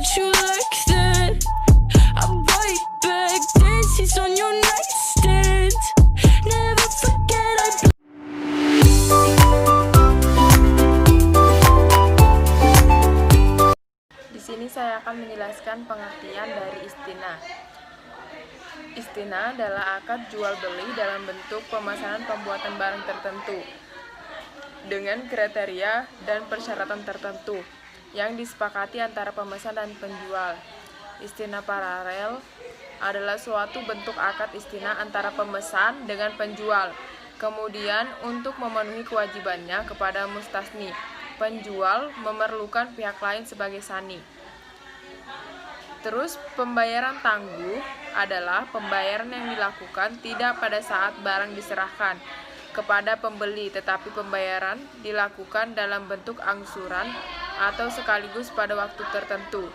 touch you like that. I bite back, dances on your nightstand. Never forget I Di sini saya akan menjelaskan pengertian dari istina. Istina adalah akad jual beli dalam bentuk pemesanan pembuatan barang tertentu dengan kriteria dan persyaratan tertentu yang disepakati antara pemesan dan penjual. Istina paralel adalah suatu bentuk akad istina antara pemesan dengan penjual. Kemudian untuk memenuhi kewajibannya kepada mustasni, penjual memerlukan pihak lain sebagai sani. Terus pembayaran tangguh adalah pembayaran yang dilakukan tidak pada saat barang diserahkan kepada pembeli, tetapi pembayaran dilakukan dalam bentuk angsuran atau sekaligus pada waktu tertentu.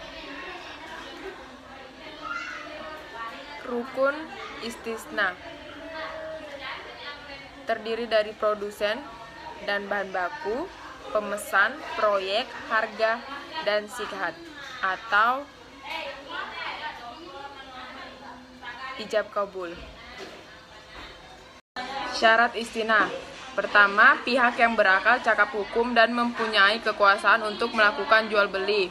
Rukun istisna terdiri dari produsen dan bahan baku, pemesan, proyek, harga, dan sikat atau ijab kabul. Syarat istina. Pertama, pihak yang berakal cakap hukum dan mempunyai kekuasaan untuk melakukan jual beli.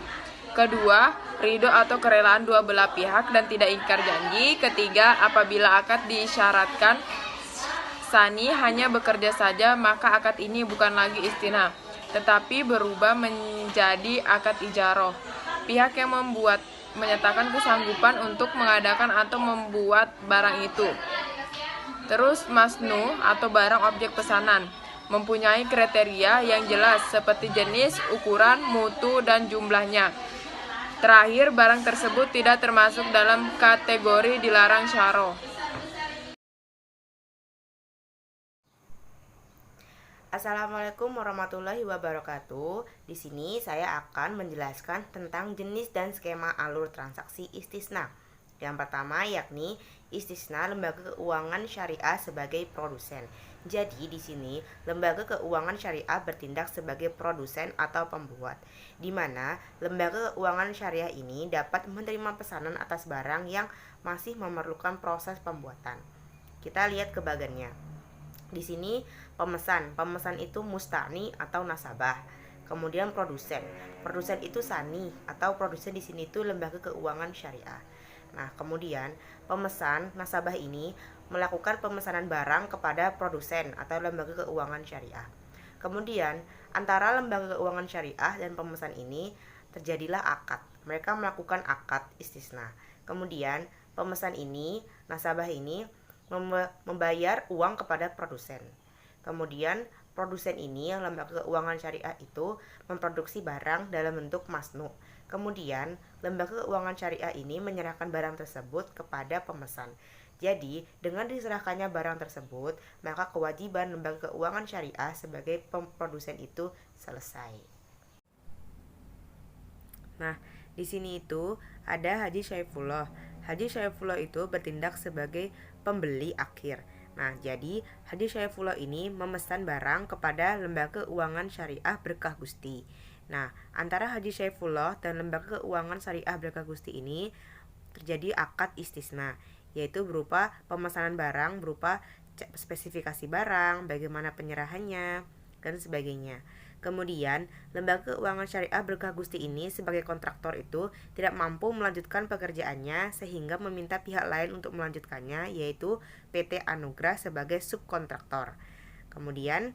Kedua, ridho atau kerelaan dua belah pihak dan tidak ingkar janji. Ketiga, apabila akad disyaratkan sani hanya bekerja saja, maka akad ini bukan lagi istina, tetapi berubah menjadi akad ijaroh. Pihak yang menyatakan kesanggupan untuk mengadakan atau membuat barang itu. Terus masnu atau barang objek pesanan mempunyai kriteria yang jelas seperti jenis, ukuran, mutu, dan jumlahnya. Terakhir, barang tersebut tidak termasuk dalam kategori dilarang syaro. Assalamualaikum warahmatullahi wabarakatuh. Di sini saya akan menjelaskan tentang jenis dan skema alur transaksi istisna. Yang pertama yakni istisna lembaga keuangan syariah sebagai produsen. Jadi di sini lembaga keuangan syariah bertindak sebagai produsen atau pembuat, di mana lembaga keuangan syariah ini dapat menerima pesanan atas barang yang masih memerlukan proses pembuatan. Kita lihat ke bagannya. Di sini pemesan itu musta'ni atau nasabah. Kemudian produsen itu sani atau produsen di sini itu lembaga keuangan syariah. Nah, kemudian pemesan nasabah ini melakukan pemesanan barang kepada produsen atau lembaga keuangan syariah. Kemudian antara lembaga keuangan syariah dan pemesan ini terjadilah akad. Mereka melakukan akad istisna. Kemudian pemesan ini, nasabah ini membayar uang kepada produsen. Kemudian produsen ini yang lembaga keuangan syariah itu memproduksi barang dalam bentuk masnu. Kemudian lembaga keuangan syariah ini menyerahkan barang tersebut kepada pemesan. Jadi dengan diserahkannya barang tersebut, maka kewajiban lembaga keuangan syariah sebagai pemprodusen itu selesai. Nah, di sini itu ada Haji Syaifullah. Haji Syaifullah itu bertindak sebagai pembeli akhir. Nah, jadi Haji Syaifullah ini memesan barang kepada lembaga keuangan syariah Berkah Gusti. Nah, antara Haji Syaifullah dan lembaga keuangan syariah Berkah Gusti ini terjadi akad istisna, yaitu berupa pemesanan barang, berupa spesifikasi barang, bagaimana penyerahannya, dan sebagainya. Kemudian, lembaga keuangan syariah Berkah Gusti ini sebagai kontraktor itu tidak mampu melanjutkan pekerjaannya sehingga meminta pihak lain untuk melanjutkannya, yaitu PT Anugrah sebagai subkontraktor. Kemudian,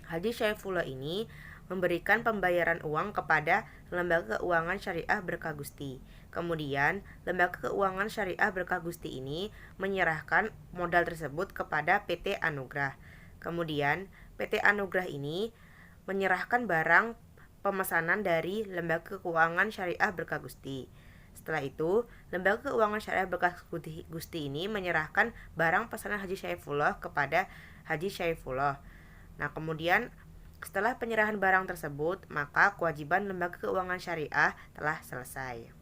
Haji Syaifullah ini memberikan pembayaran uang kepada lembaga keuangan syariah Berkah Gusti. Kemudian, lembaga keuangan syariah Berkah Gusti ini menyerahkan modal tersebut kepada PT Anugrah. Kemudian, PT Anugrah ini menyerahkan barang pemesanan dari lembaga keuangan syariah Berkah Gusti. Setelah itu, lembaga keuangan syariah Berkah Gusti ini menyerahkan barang pesanan Haji Syaifullah kepada Haji Syaifullah. Nah, kemudian setelah penyerahan barang tersebut, maka kewajiban lembaga keuangan syariah telah selesai.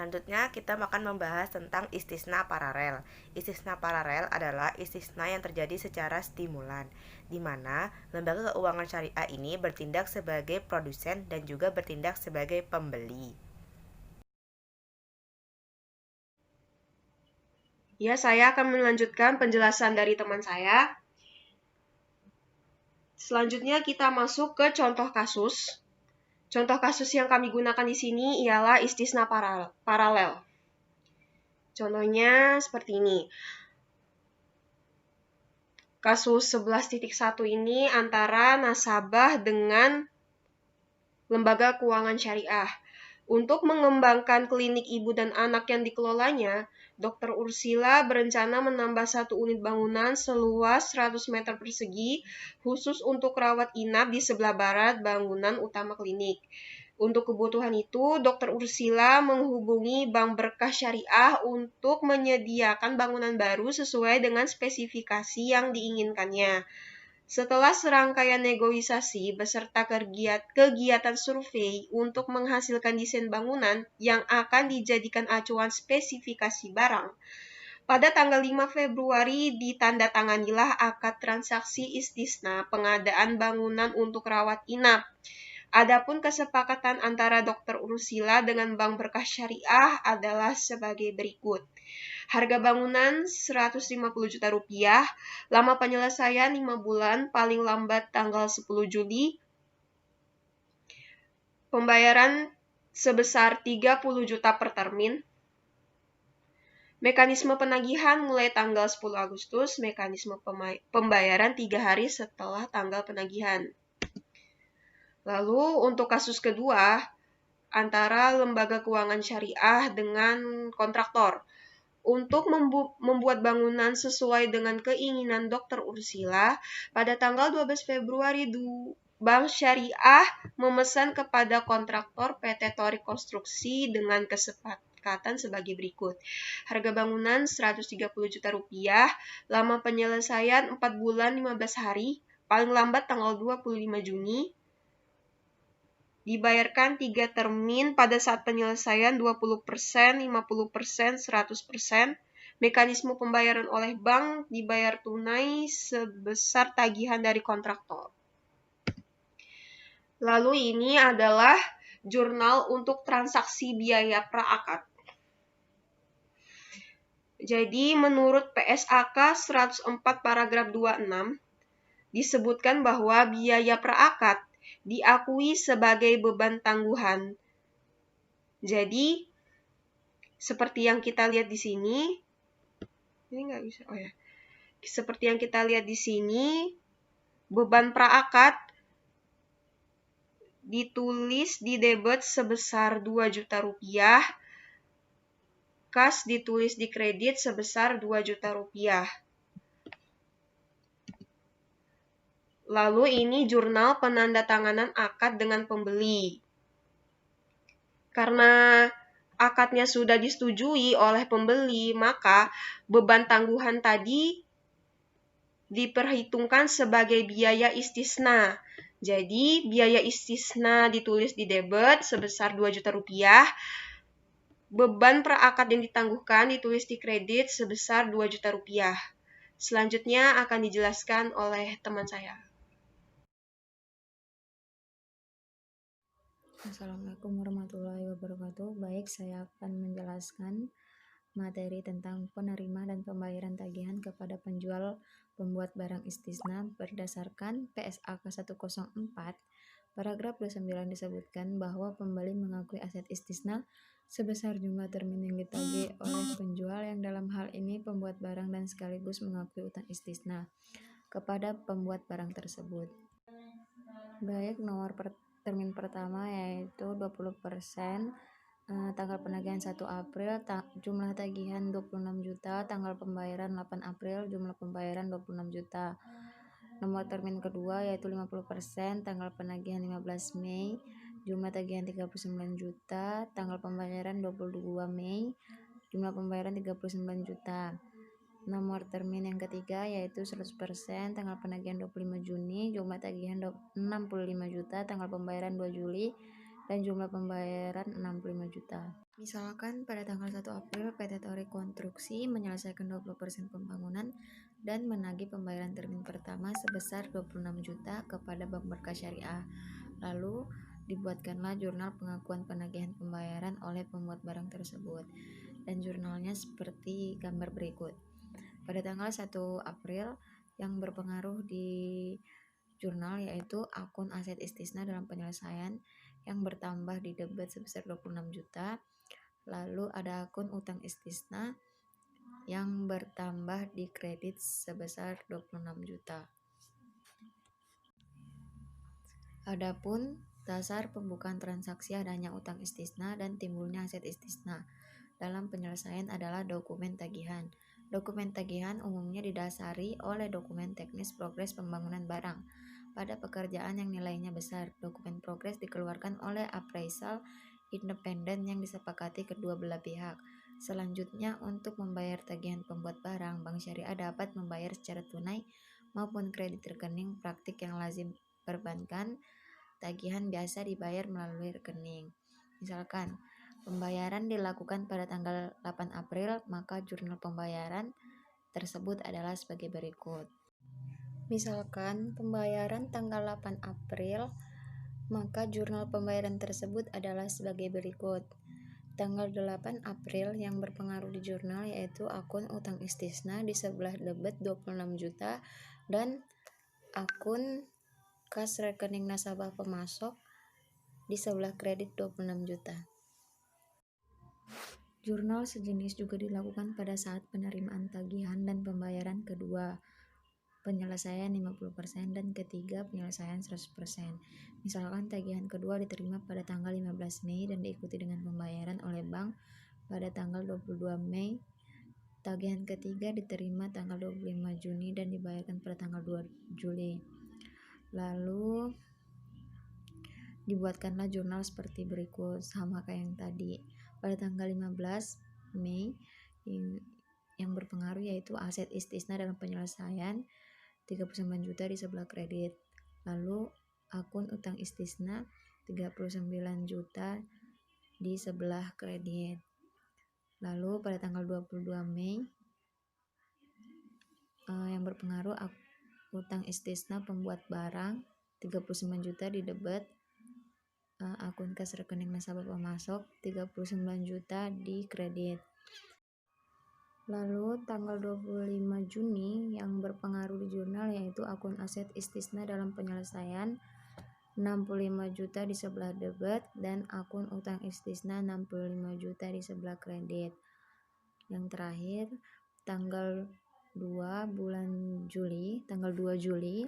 Selanjutnya kita akan membahas tentang istisna paralel. Istisna paralel adalah istisna yang terjadi secara stimulan, di mana lembaga keuangan syariah ini bertindak sebagai produsen dan juga bertindak sebagai pembeli. Ya, saya akan melanjutkan penjelasan dari teman saya. Selanjutnya kita masuk ke contoh kasus. Contoh kasus yang kami gunakan di sini ialah istisna paralel. Contohnya seperti ini. Kasus 11.1 ini antara nasabah dengan lembaga keuangan syariah. Untuk mengembangkan klinik ibu dan anak yang dikelolanya, Dr. Ursila berencana menambah 1 unit bangunan seluas 100 meter persegi khusus untuk rawat inap di sebelah barat bangunan utama klinik. Untuk kebutuhan itu, Dr. Ursila menghubungi Bank Berkah Syariah untuk menyediakan bangunan baru sesuai dengan spesifikasi yang diinginkannya. Setelah serangkaian negosiasi beserta kegiatan survei untuk menghasilkan desain bangunan yang akan dijadikan acuan spesifikasi barang, pada tanggal 5 Februari ditandatanganilah akad transaksi istisna pengadaan bangunan untuk rawat inap. Adapun kesepakatan antara Dr. Ursila dengan Bank Berkah Syariah adalah sebagai berikut. Harga bangunan 150 juta rupiah, lama penyelesaian 5 bulan, paling lambat tanggal 10 Juli. Pembayaran sebesar 30 juta per termin. Mekanisme penagihan mulai tanggal 10 Agustus, mekanisme pembayaran 3 hari setelah tanggal penagihan. Lalu untuk kasus kedua, antara lembaga keuangan syariah dengan kontraktor. Untuk membuat bangunan sesuai dengan keinginan Dr. Ursila, pada tanggal 12 Februari Bank Syariah memesan kepada kontraktor PT Torik Konstruksi dengan kesepakatan sebagai berikut. Harga bangunan 130 juta rupiah, lama penyelesaian 4 bulan 15 hari, paling lambat tanggal 25 Juni. Dibayarkan 3 termin pada saat penyelesaian 20%, 50%, 100%. Mekanisme pembayaran oleh bank dibayar tunai sebesar tagihan dari kontraktor. Lalu ini adalah jurnal untuk transaksi biaya praakad. Jadi menurut PSAK 104 paragraf 26 disebutkan bahwa biaya praakad diakui sebagai beban tangguhan. Jadi seperti yang kita lihat di sini, ini nggak bisa. Oh ya, seperti yang kita lihat di sini, beban praakad ditulis di debit sebesar 2 juta rupiah, kas ditulis di kredit sebesar 2 juta rupiah. Lalu ini jurnal penandatanganan akad dengan pembeli. Karena akadnya sudah disetujui oleh pembeli, maka beban tangguhan tadi diperhitungkan sebagai biaya istisna. Jadi biaya istisna ditulis di debit sebesar 2 juta rupiah. Beban praakad yang ditangguhkan ditulis di kredit sebesar 2 juta rupiah. Selanjutnya akan dijelaskan oleh teman saya. Assalamualaikum warahmatullahi wabarakatuh. Baik, saya akan menjelaskan materi tentang penerima dan pembayaran tagihan kepada penjual pembuat barang istisna berdasarkan PSAK 104 paragraf 29 disebutkan bahwa pembeli mengakui aset istisna sebesar jumlah termin yang ditagih oleh penjual yang dalam hal ini pembuat barang dan sekaligus mengakui utang istisna kepada pembuat barang tersebut. Baik, nomor termin pertama yaitu 20%, tanggal penagihan 1 April, jumlah tagihan 26 juta, tanggal pembayaran 8 April, jumlah pembayaran 26 juta. Nomor termin kedua yaitu 50%, tanggal penagihan 15 Mei, jumlah tagihan 39 juta, tanggal pembayaran 22 Mei, jumlah pembayaran 39 juta. Nomor termin yang ketiga yaitu 100%, tanggal penagihan 25 Juni, jumlah tagihan 65 juta, tanggal pembayaran 2 Juli, dan jumlah pembayaran 65 juta. Misalkan pada tanggal 1 April PT Tori Konstruksi menyelesaikan 20% pembangunan dan menagih pembayaran termin pertama sebesar 26 juta kepada Bank Berkas Syariah. Lalu dibuatkanlah jurnal pengakuan penagihan pembayaran oleh pembuat barang tersebut. Dan jurnalnya seperti gambar berikut. Pada tanggal 1 April yang berpengaruh di jurnal yaitu akun aset istisna dalam penyelesaian yang bertambah di debit sebesar 26 juta. Lalu ada akun utang istisna yang bertambah di kredit sebesar 26 juta. Adapun dasar pembukaan transaksi adanya utang istisna dan timbulnya aset istisna dalam penyelesaian adalah dokumen tagihan. Dokumen tagihan umumnya didasari oleh dokumen teknis progres pembangunan barang. Pada pekerjaan yang nilainya besar, dokumen progres dikeluarkan oleh appraisal independen yang disepakati kedua belah pihak. Selanjutnya, untuk membayar tagihan pembuat barang, Bank Syariah dapat membayar secara tunai maupun kredit rekening. Praktik yang lazim perbankan, tagihan biasa dibayar melalui rekening. Misalkan, pembayaran dilakukan pada tanggal 8 April, maka jurnal pembayaran tersebut adalah sebagai berikut. Misalkan, pembayaran tanggal 8 April, maka jurnal pembayaran tersebut adalah sebagai berikut. Tanggal 8 April yang berpengaruh di jurnal yaitu akun utang istisna di sebelah debit 26 juta dan akun kas rekening nasabah pemasok di sebelah kredit 26 juta. Jurnal sejenis juga dilakukan pada saat penerimaan tagihan dan pembayaran kedua, penyelesaian 50% dan ketiga penyelesaian 100%. Misalkan tagihan kedua diterima pada tanggal 15 Mei dan diikuti dengan pembayaran oleh bank pada tanggal 22 Mei. Tagihan ketiga diterima tanggal 25 Juni dan dibayarkan pada tanggal 2 Juli. Lalu dibuatkanlah jurnal seperti berikut, sama kayak yang tadi. Pada tanggal 15 Mei yang berpengaruh yaitu aset istisna dalam penyelesaian 39 juta di sebelah kredit. Lalu akun utang istisna 39 juta di sebelah kredit. Lalu pada tanggal 22 Mei yang berpengaruh utang istisna pembuat barang 39 juta di debit, akun kas rekening nasabah pemasok 39 juta di kredit. Lalu tanggal 25 Juni yang berpengaruh di jurnal yaitu akun aset istisna dalam penyelesaian 65 juta di sebelah debit dan akun utang istisna 65 juta di sebelah kredit. Yang terakhir tanggal 2 Juli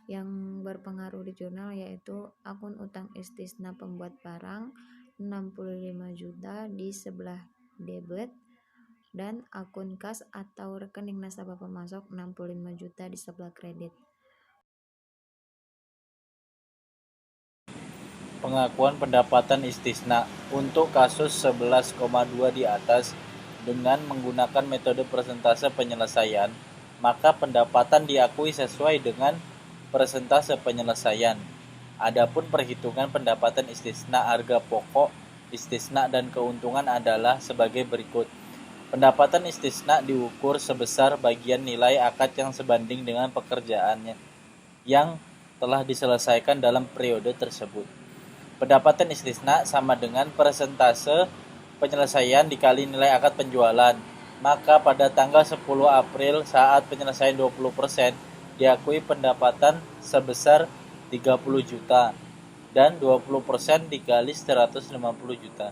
yang berpengaruh di jurnal yaitu akun utang istisna pembuat barang 65 juta di sebelah debit dan akun kas atau rekening nasabah pemasok 65 juta di sebelah kredit. Pengakuan pendapatan istisna untuk kasus 11,2 di atas dengan menggunakan metode persentase penyelesaian, maka pendapatan diakui sesuai dengan persentase penyelesaian. Adapun perhitungan pendapatan istisna harga pokok, istisna dan keuntungan adalah sebagai berikut. Pendapatan istisna diukur sebesar bagian nilai akad yang sebanding dengan pekerjaannya yang telah diselesaikan dalam periode tersebut. Pendapatan istisna sama dengan persentase penyelesaian dikali nilai akad penjualan. Maka pada tanggal 10 April saat penyelesaian 20% diakui pendapatan sebesar 30 juta dan 20% dikali 150 juta.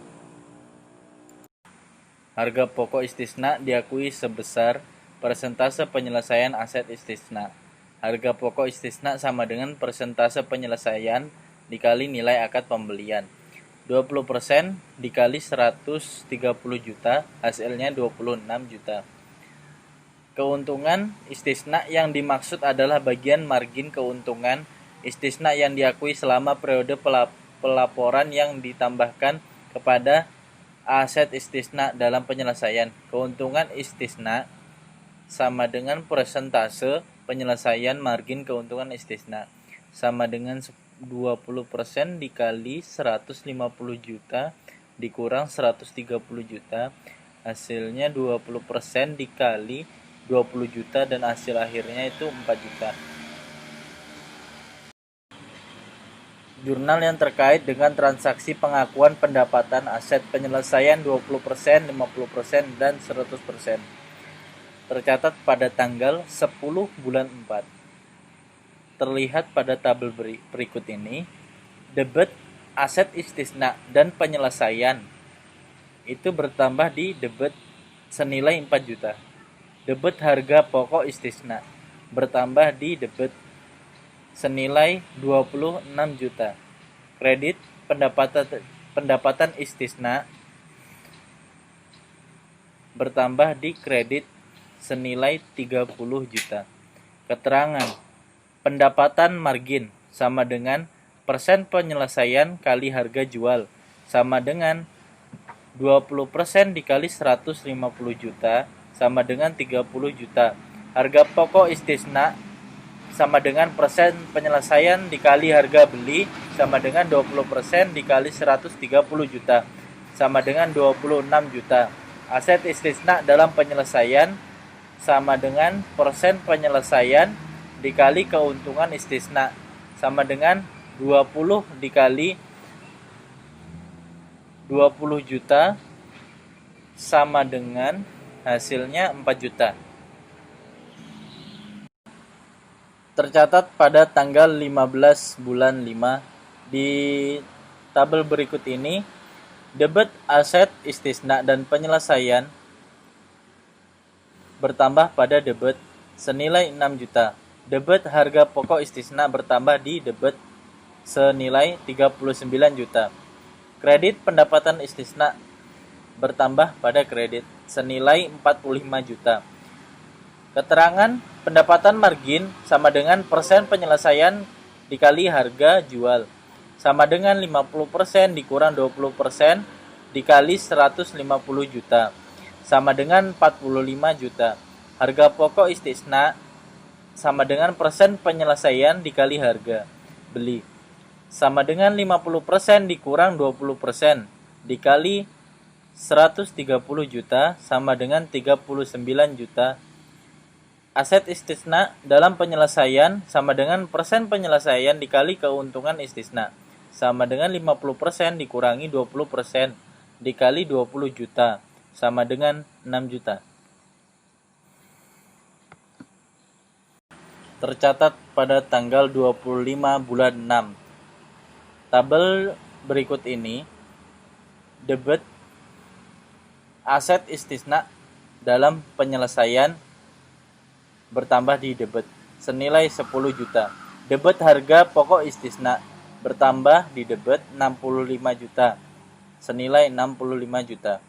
Harga pokok istisna diakui sebesar persentase penyelesaian aset istisna. Harga pokok istisna sama dengan persentase penyelesaian dikali nilai akad pembelian. 20% dikali 130 juta, hasilnya 26 juta. Keuntungan istisna yang dimaksud adalah bagian margin keuntungan istisna yang diakui selama periode pelaporan yang ditambahkan kepada aset istisna dalam penyelesaian. Keuntungan istisna sama dengan persentase penyelesaian margin keuntungan istisna sama dengan 20% dikali 150 juta dikurang 130 juta, hasilnya 20% dikali 20 juta dan hasil akhirnya itu 4 juta. Jurnal yang terkait dengan transaksi pengakuan pendapatan aset penyelesaian 20%, 50%, dan 100%. Tercatat pada tanggal 10 bulan 4. Terlihat pada tabel berikut ini, debit, aset istisna, dan penyelesaian itu bertambah di debit senilai 4 juta. Debit harga pokok istisna bertambah di debit senilai 26 juta. Kredit pendapatan istisna bertambah di kredit senilai 30 juta. Keterangan pendapatan margin sama dengan persen penyelesaian kali harga jual sama dengan 20% dikali 150 juta sama dengan 30 juta. Harga pokok istisna sama dengan persen penyelesaian dikali harga beli sama dengan 20% dikali 130 juta sama dengan 26 juta. Aset istisna dalam penyelesaian sama dengan persen penyelesaian dikali keuntungan istisna sama dengan 20 dikali 20 juta sama dengan hasilnya 4 juta. Tercatat pada tanggal 15 bulan 5 di tabel berikut ini, debit, aset, istisna, dan penyelesaian bertambah pada debit senilai 6 juta. Debit harga pokok istisna bertambah di debit senilai 39 juta. Kredit pendapatan istisna bertambah pada kredit senilai 45 juta. Keterangan pendapatan margin sama dengan persen penyelesaian dikali harga jual sama dengan 50% dikurang 20% dikali 150 juta sama dengan 45 juta. Harga pokok istisna sama dengan persen penyelesaian dikali harga beli sama dengan 50% dikurang 20% dikali 130 juta sama dengan 39 juta. Aset istisna dalam penyelesaian sama dengan persen penyelesaian dikali keuntungan istisna sama dengan 50% dikurangi 20% dikali 20 juta sama dengan 6 juta. Tercatat pada tanggal 25 bulan 6. Tabel berikut ini, debit, aset istisna dalam penyelesaian bertambah di debit senilai 10 juta. Debit harga pokok istisna bertambah di debit 65 juta senilai 65 juta.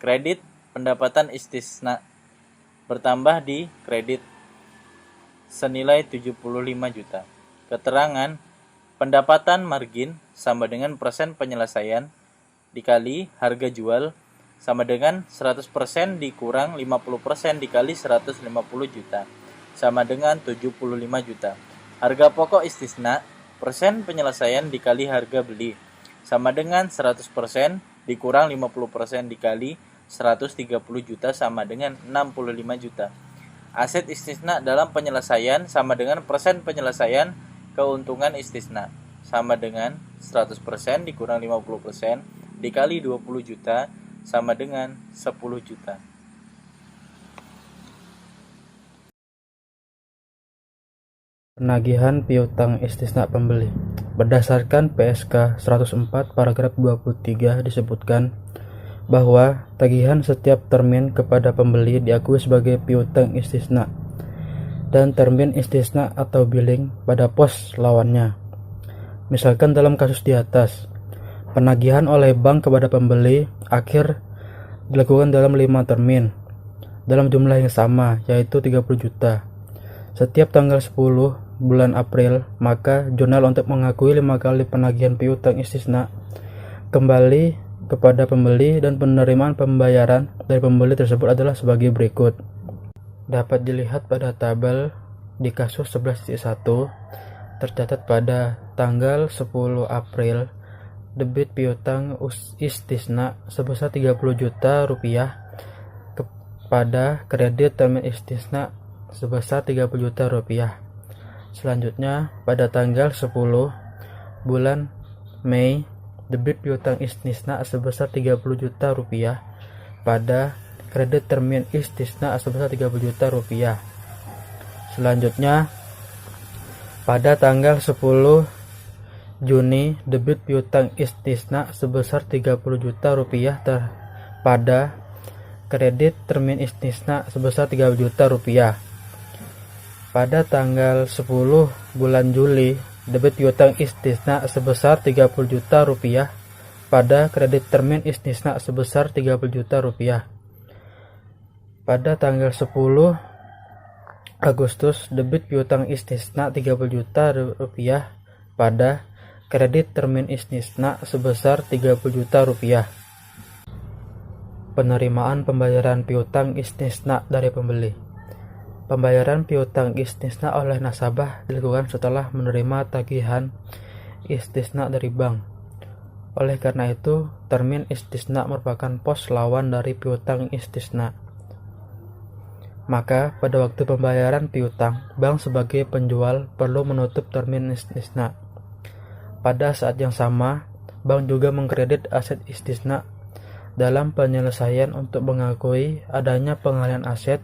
Kredit pendapatan istisna bertambah di kredit senilai 75 juta. Keterangan pendapatan margin sama dengan persen penyelesaian dikali harga jual sama dengan 100% dikurang 50% dikali 150 juta sama dengan 75 juta. Harga pokok istisna persen penyelesaian dikali harga beli sama dengan 100% dikurang 50% dikali 130 juta sama dengan 65 juta. Aset istisna dalam penyelesaian sama dengan persen penyelesaian keuntungan istisna sama dengan 100% dikurang 50% dikali 20 juta sama dengan 10 juta. Penagihan piutang istisna pembeli. Berdasarkan PSK 104 paragraf 23 disebutkan bahwa tagihan setiap termin kepada pembeli diakui sebagai piutang istisna dan termin istisna atau billing pada pos lawannya. Misalkan dalam kasus di atas, penagihan oleh bank kepada pembeli akhir dilakukan dalam 5 termin dalam jumlah yang sama, yaitu 30 juta. Setiap tanggal 10 bulan April, maka jurnal untuk mengakui 5 kali penagihan piutang istisna kembali kepada pembeli dan penerimaan pembayaran dari pembeli tersebut adalah sebagai berikut. Dapat dilihat pada tabel di kasus 11.1 tercatat pada tanggal 10 April, debit piutang istisna sebesar 30 juta rupiah kepada kredit termin istisna sebesar 30 juta rupiah. Selanjutnya, pada tanggal 10 bulan Mei, debit piutang istisna sebesar 30 juta rupiah pada kredit termin istisna sebesar 30 juta rupiah. Selanjutnya, pada tanggal 10 Juni, debit piutang istisna sebesar 30 juta rupiah pada kredit termin istisna sebesar 30 juta rupiah. Pada tanggal 10 bulan Juli, debit piutang istisna sebesar 30 juta rupiah pada kredit termin istisna sebesar 30 juta rupiah. Pada tanggal 10 Agustus, debit piutang istisna 30 juta rupiah pada kredit termin istisna sebesar 30 juta rupiah. Penerimaan pembayaran piutang istisna dari pembeli. Pembayaran piutang istisna oleh nasabah dilakukan setelah menerima tagihan istisna dari bank. Oleh karena itu, termin istisna merupakan pos lawan dari piutang istisna. Maka, pada waktu pembayaran piutang, bank sebagai penjual perlu menutup termin istisna. Pada saat yang sama, bank juga mengkredit aset istisna dalam penyelesaian untuk mengakui adanya pengalihan aset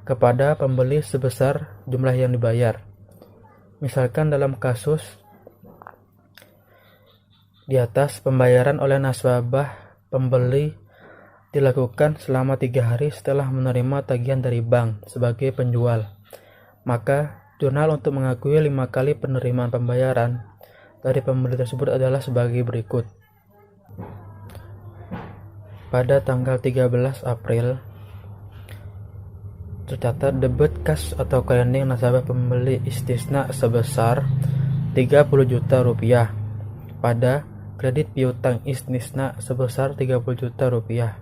kepada pembeli sebesar jumlah yang dibayar. Misalkan dalam kasus di atas, pembayaran oleh nasabah pembeli dilakukan selama 3 hari setelah menerima tagihan dari bank sebagai penjual. Maka, jurnal untuk mengakui 5 kali penerimaan pembayaran dari pembeli tersebut adalah sebagai berikut. Pada tanggal 13 April, tercatat debit kas atau rekening nasabah pembeli istisna sebesar 30 juta rupiah pada kredit piutang istisna sebesar 30 juta rupiah.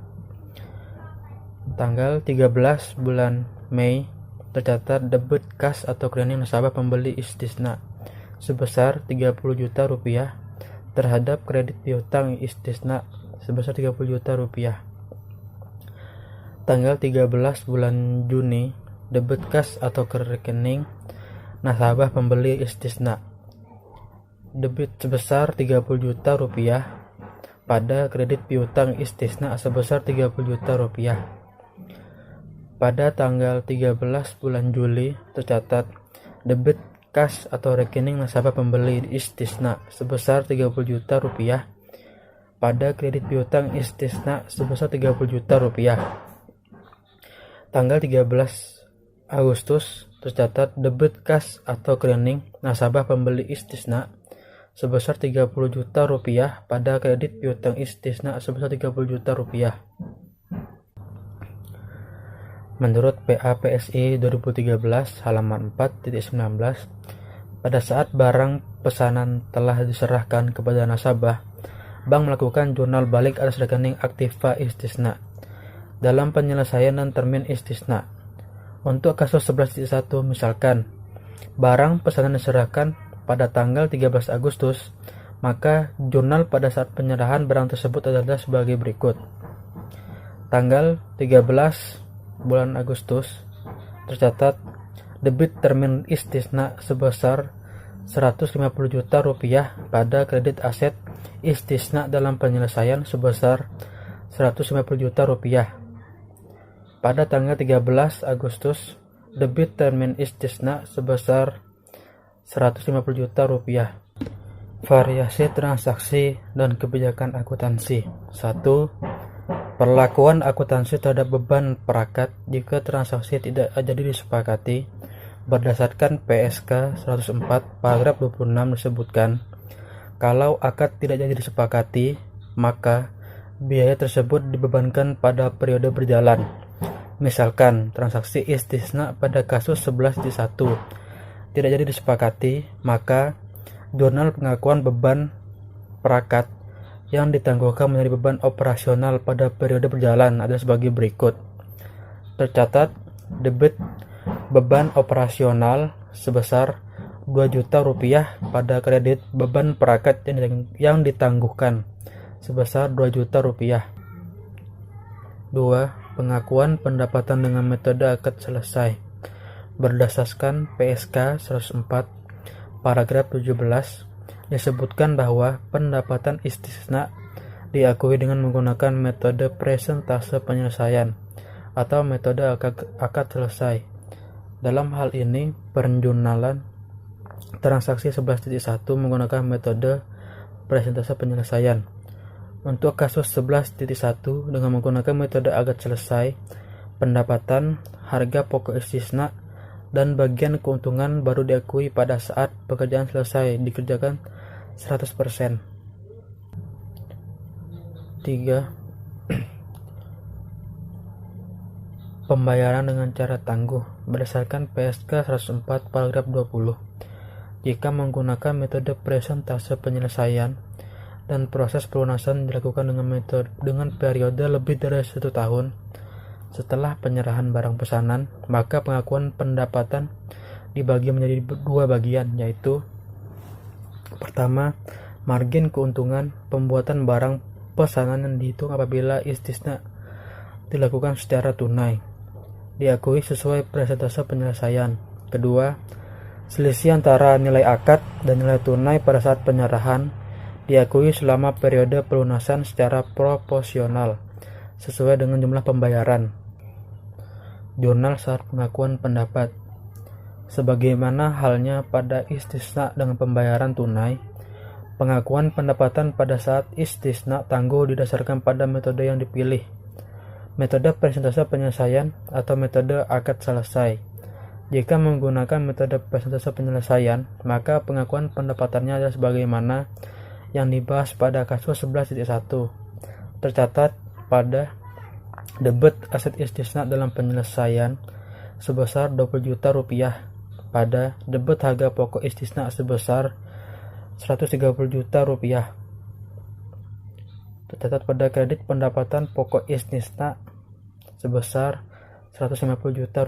Tanggal 13 bulan Mei, tercatat debit kas atau rekening nasabah pembeli istisna sebesar 30 juta rupiah terhadap kredit piutang istisna sebesar 30 juta rupiah. Tanggal 13 bulan Juni, debit kas atau rekening nasabah pembeli istisna debit sebesar 30 juta rupiah pada kredit piutang istisna sebesar 30 juta rupiah. Pada tanggal 13 bulan Juli, tercatat debit kas atau rekening nasabah pembeli istisna sebesar 30 juta rupiah pada kredit piutang istisna sebesar 30 juta rupiah. Tanggal 13 Agustus, tercatat debit kas atau rekening nasabah pembeli istisna sebesar 30 juta rupiah pada kredit piutang istisna sebesar 30 juta rupiah. Menurut PA-PSI 2013 halaman 4.19, pada saat barang pesanan telah diserahkan kepada nasabah, bank melakukan jurnal balik atas rekening aktiva istisna dalam penyelesaian dan termin istisna. Untuk kasus 11.1, misalkan barang pesanan diserahkan pada tanggal 13 Agustus, maka jurnal pada saat penyerahan barang tersebut adalah sebagai berikut. Tanggal 13 bulan Agustus, tercatat debit termin istisna sebesar 150 juta rupiah pada kredit aset istisna dalam penyelesaian sebesar 150 juta rupiah. Pada tanggal 13 Agustus, debit termin istisna sebesar 150 juta rupiah. Variasi transaksi dan kebijakan akuntansi. 1. Perlakuan akuntansi terhadap beban perakat jika transaksi tidak jadi disepakati. Berdasarkan PSK 104 paragraf 26 disebutkan, kalau akad tidak jadi disepakati, maka biaya tersebut dibebankan pada periode berjalan. Misalkan transaksi istisna pada kasus 11.1 tidak jadi disepakati, maka jurnal pengakuan beban perakat yang ditangguhkan menjadi beban operasional pada periode berjalan adalah sebagai berikut. Tercatat debit beban operasional sebesar Rp2 juta pada kredit beban perakat yang ditangguhkan sebesar Rp2 juta. 2. Pengakuan pendapatan dengan metode akad selesai. Berdasarkan PSK 104 paragraf 17 disebutkan bahwa pendapatan istisna diakui dengan menggunakan metode presentase penyelesaian atau metode akad selesai. Dalam hal ini, penjualan transaksi 11.1 menggunakan metode presentase penyelesaian. Untuk kasus 11.1 dengan menggunakan metode akad selesai, pendapatan, harga pokok istisna, dan bagian keuntungan baru diakui pada saat pekerjaan selesai dikerjakan 100%. 3. Pembayaran dengan cara tangguh berdasarkan PSK 104 paragraf 20. Jika menggunakan metode presentase penyelesaian dan proses pelunasan dilakukan dengan periode lebih dari 1 tahun setelah penyerahan barang pesanan, maka pengakuan pendapatan dibagi menjadi 2 bagian, yaitu pertama, margin keuntungan pembuatan barang pesanan yang dihitung apabila istisna dilakukan secara tunai, diakui sesuai presentase penyelesaian. Kedua, selisih antara nilai akad dan nilai tunai pada saat penyerahan diakui selama periode pelunasan secara proporsional sesuai dengan jumlah pembayaran. Jurnal syarat pengakuan pendapat. Sebagaimana halnya pada istisna dengan pembayaran tunai, pengakuan pendapatan pada saat istisna tangguh didasarkan pada metode yang dipilih, metode presentase penyelesaian atau metode akad selesai. Jika menggunakan metode presentase penyelesaian, maka pengakuan pendapatannya adalah sebagaimana yang dibahas pada kasus 11.1. Tercatat pada debit aset istisna dalam penyelesaian sebesar Rp20 juta, pada debit harga pokok istisna sebesar Rp130 juta. Tercatat pada kredit pendapatan pokok istisna sebesar Rp150 juta.